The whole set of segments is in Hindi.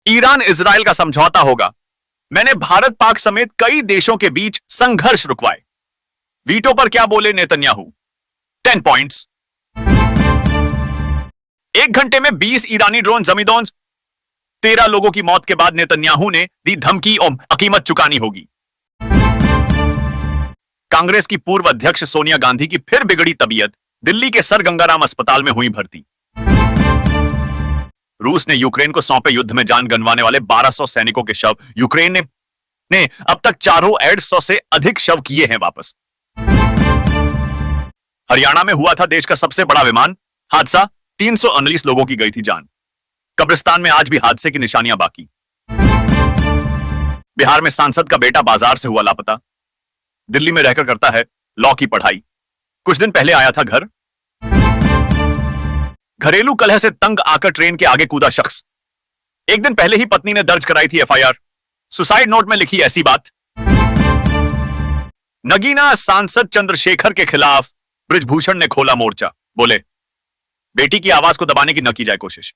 ईरान इजराइल का समझौता होगा। मैंने भारत पाक समेत कई देशों के बीच संघर्ष रुकवाए। वीटो पर क्या बोले नेतन्याहू? 10 पॉइंट्स। 1 घंटे में 20 ईरानी ड्रोन जमींदोज। 13 लोगों की मौत के बाद नेतन्याहू ने दी धमकी और कीमत चुकानी होगी। कांग्रेस की पूर्व अध्यक्ष सोनिया गांधी की फिर बिगड़ी तबीयत, दिल्ली के सर गंगाराम अस्पताल में हुई भर्ती। रूस ने यूक्रेन को सौंपे युद्ध में जान गंवाने वाले 1200 सैनिकों के शव। यूक्रेन ने अब तक 400 से अधिक शव किए हैं वापस। हरियाणा में हुआ था देश का सबसे बड़ा विमान हादसा, 319 लोगों की गई थी जान। कब्रिस्तान में आज भी हादसे की निशानियां बाकी। बिहार में सांसद का बेटा बाजार से हुआ लापता। दिल्ली में रहकर करता है लॉ की पढ़ाई। कुछ दिन पहले आया था घर। घरेलू कलह से तंग आकर ट्रेन के आगे कूदा शख्स। एक दिन पहले ही पत्नी ने दर्ज कराई थी एफआईआर। सुसाइड नोट में लिखी ऐसी बात। नगीना सांसद चंद्रशेखर के खिलाफ बृजभूषण ने खोला मोर्चा। बोले बेटी की आवाज को दबाने की न की जाए कोशिश।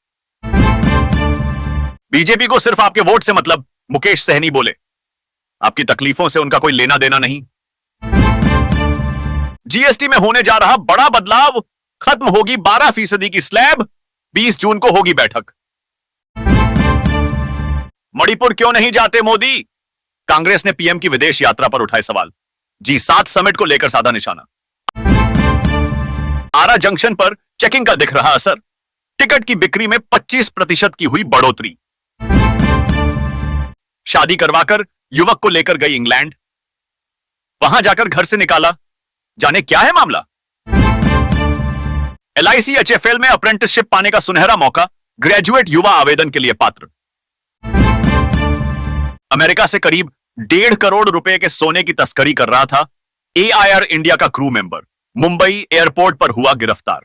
बीजेपी को सिर्फ आपके वोट से मतलब, मुकेश सहनी बोले। आपकी तकलीफों से उनका कोई लेना देना नहीं। जीएसटी में होने जा रहा बड़ा बदलाव, खत्म होगी 12% की स्लैब। 20 जून को होगी बैठक। मणिपुर क्यों नहीं जाते मोदी? कांग्रेस ने पीएम की विदेश यात्रा पर उठाए सवाल। G7 समिट को लेकर साधा निशाना। आरा जंक्शन पर चेकिंग का दिख रहा असर। टिकट की बिक्री में 25% की हुई बढ़ोतरी। शादी करवाकर युवक को लेकर गई इंग्लैंड। वहां जाकर घर से निकाला, जाने क्या है मामला। LIC HFL में अप्रेंटिसशिप पाने का सुनहरा मौका। ग्रेजुएट युवा आवेदन के लिए पात्र। अमेरिका से करीब 1.5 करोड़ रुपए के सोने की तस्करी कर रहा था AIR इंडिया का क्रू मेंबर, मुंबई एयरपोर्ट पर हुआ गिरफ्तार।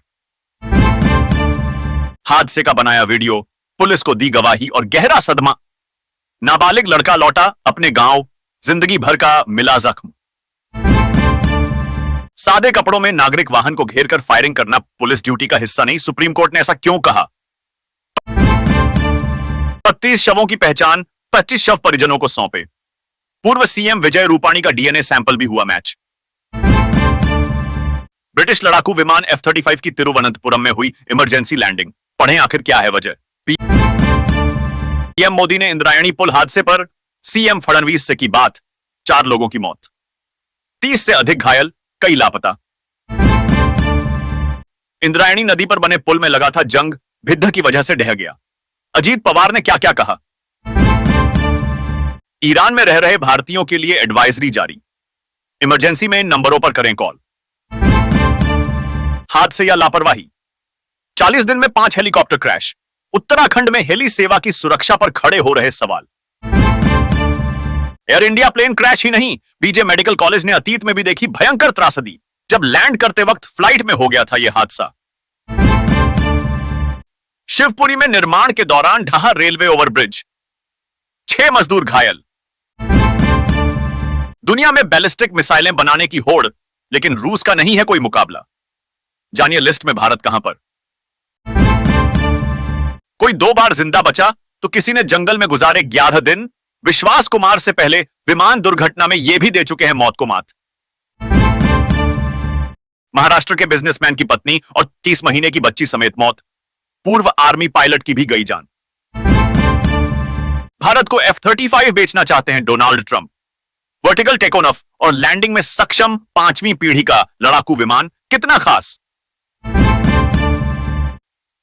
हादसे का बनाया वीडियो, पुलिस को दी गवाही और गहरा सदमा। नाबालिग लड़का लौटा अपने गांव, जिंदगी भर का मिला जख्म। सादे कपड़ों में नागरिक वाहन को घेरकर फायरिंग करना पुलिस ड्यूटी का हिस्सा नहीं, सुप्रीम कोर्ट ने ऐसा क्यों कहा? 32 शवों की पहचान, 25 शव परिजनों को सौंपे। पूर्व सीएम विजय रूपाणी का डीएनए सैंपल भी हुआ मैच। ब्रिटिश लड़ाकू विमान F-35 की तिरुवनंतपुरम में हुई इमरजेंसी लैंडिंग। पढ़ें आखिर क्या है वजह। पीएम मोदी ने इंद्रायणी पुल हादसे पर सीएम फडणवीस से की बात। 4 लोगों की मौत, 30 से अधिक घायल, कई लापता। इंद्रायणी नदी पर बने पुल में लगा था जंग, भिद्ध की वजह से ढह गया। अजीत पवार ने क्या क्या कहा। ईरान में रह रहे भारतीयों के लिए एडवाइजरी जारी। इमरजेंसी में इन नंबरों पर करें कॉल। हादसे या लापरवाही। 40 दिन में 5 हेलीकॉप्टर क्रैश। उत्तराखंड में हेली सेवा की सुरक्षा पर खड़े हो रहे सवाल। एयर इंडिया प्लेन क्रैश ही नहीं, बीजे मेडिकल कॉलेज ने अतीत में भी देखी भयंकर त्रासदी, जब लैंड करते वक्त फ्लाइट में हो गया था यह हादसा। शिवपुरी में निर्माण के दौरान ढहा रेलवे ओवरब्रिज, 6 मजदूर घायल। दुनिया में बैलिस्टिक मिसाइलें बनाने की होड़, लेकिन रूस का नहीं है कोई मुकाबला। जानिए लिस्ट में भारत कहां पर। कोई 2 बार जिंदा बचा तो किसी ने जंगल में गुजारे 11 दिन। विश्वास कुमार से पहले विमान दुर्घटना में यह भी दे चुके हैं मौत को मात। महाराष्ट्र के बिजनेसमैन की पत्नी और 30 महीने की बच्ची समेत मौत। पूर्व आर्मी पायलट की भी गई जान। भारत को F-35 बेचना चाहते हैं Donald Trump. Vertical take off और लैंडिंग में सक्षम 5वीं पीढ़ी का लड़ाकू विमान कितना खास।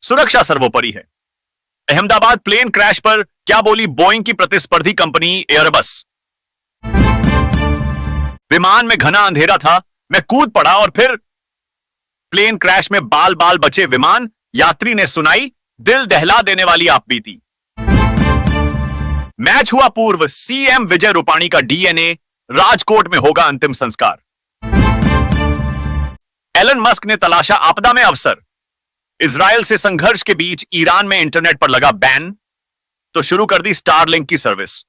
सुरक्षा सर्वोपरि है। अहमदाबाद प्लेन क्रैश पर क्या बोली बोइंग की प्रतिस्पर्धी कंपनी एयरबस। विमान में घना अंधेरा था, मैं कूद पड़ा और फिर प्लेन क्रैश में बाल बाल बचे विमान। यात्री ने सुनाई दिल दहला देने वाली आप बीती। मैच हुआ पूर्व सीएम विजय रूपाणी का डीएनए, राजकोट में होगा अंतिम संस्कार। एलन मस्क ने तलाशा आपदा में अवसर। इजरायल से संघर्ष के बीच ईरान में इंटरनेट पर लगा बैन, तो शुरू कर दी स्टारलिंक की सर्विस।